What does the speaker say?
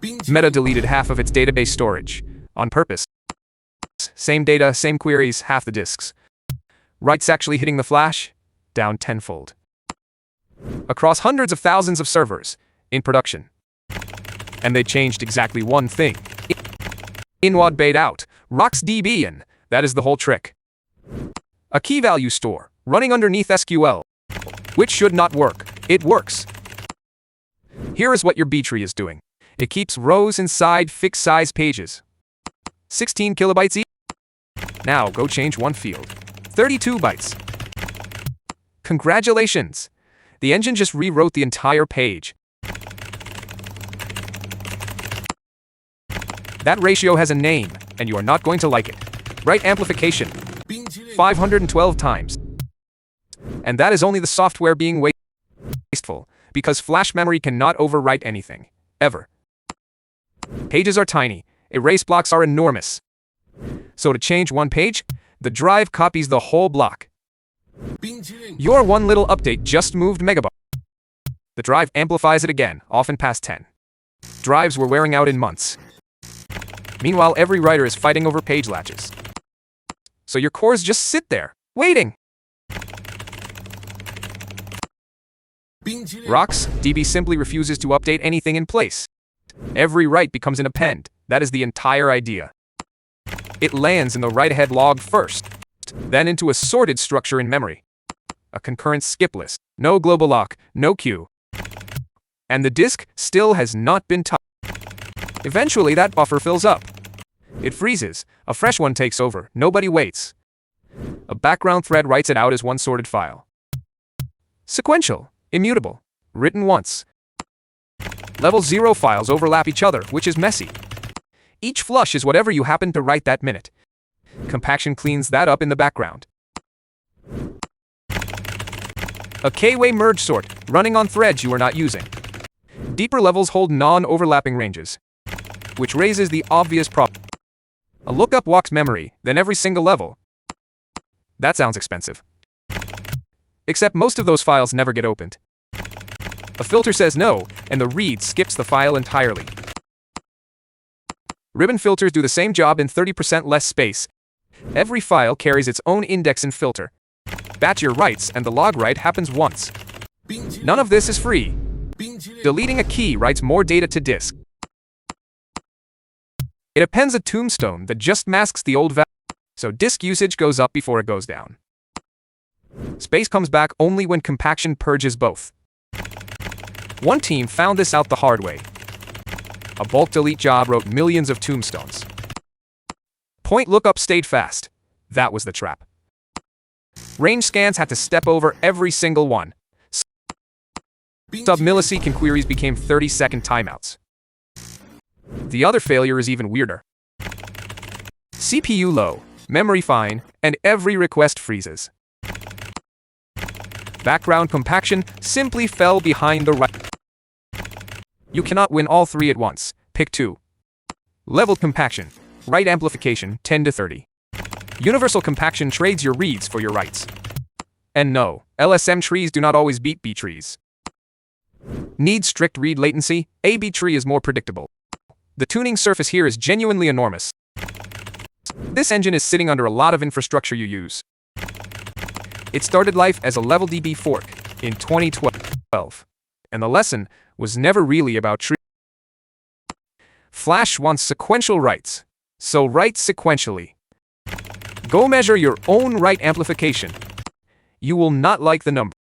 Meta deleted half of its database storage. On purpose. Same data, same queries, half the disks. Writes actually hitting the flash? Down tenfold. Across hundreds of thousands of servers. In production. And they changed exactly one thing. InnoDB out. RocksDB in. That is the whole trick. A key value store. Running underneath SQL. Which should not work. It works. Here is what your B tree is doing. It keeps rows inside fixed size pages. 16 kilobytes each. Now go change one field. 32 bytes. Congratulations! The engine just rewrote the entire page. That ratio has a name, and you are not going to like it. Write amplification. 512 times. And that is only the software being wasteful, because flash memory cannot overwrite anything. Ever. Pages are tiny. Erase blocks are enormous. So to change one page, the drive copies the whole block. Your one little update just moved megabytes. The drive amplifies it again, often past 10. Drives were wearing out in months. Meanwhile, every writer is fighting over page latches. So your cores just sit there, waiting. RocksDB simply refuses to update anything in place. Every write becomes an append. That is the entire idea. It lands in the write-ahead log first, then into a sorted structure in memory. A concurrent skip list. No global lock, no queue. And the disk still has not been touched. Eventually that buffer fills up. It freezes. A fresh one takes over. Nobody waits. A background thread writes it out as one sorted file. Sequential. Immutable. Written once. Level 0 files overlap each other, which is messy. Each flush is whatever you happen to write that minute. Compaction cleans that up in the background. A K-way merge sort, running on threads you are not using. Deeper levels hold non-overlapping ranges, which raises the obvious problem. A lookup walks memory, then every single level. That sounds expensive. Except most of those files never get opened. A filter says no, and the read skips the file entirely. Ribbon filters do the same job in 30% less space. Every file carries its own index and filter. Batch your writes, and the log write happens once. None of this is free. Deleting a key writes more data to disk. It appends a tombstone that just masks the old value, so disk usage goes up before it goes down. Space comes back only when compaction purges both. One team found this out the hard way. A bulk delete job wrote millions of tombstones. Point lookup stayed fast. That was the trap. Range scans had to step over every single one. Sub-millisecond queries became 30-second timeouts. The other failure is even weirder. CPU low, memory fine, and every request freezes. Background compaction simply fell behind the write. You cannot win all three at once. Pick two. Level compaction. Write amplification 10 to 30. Universal compaction trades your reads for your writes. And no, LSM trees do not always beat B trees. Need strict read latency? A B tree is more predictable. The tuning surface here is genuinely enormous. This engine is sitting under a lot of infrastructure you use. It started life as a LevelDB fork in 2012, and the lesson was never really about tree. Flash wants sequential writes, so write sequentially. Go measure your own write amplification. You will not like the number.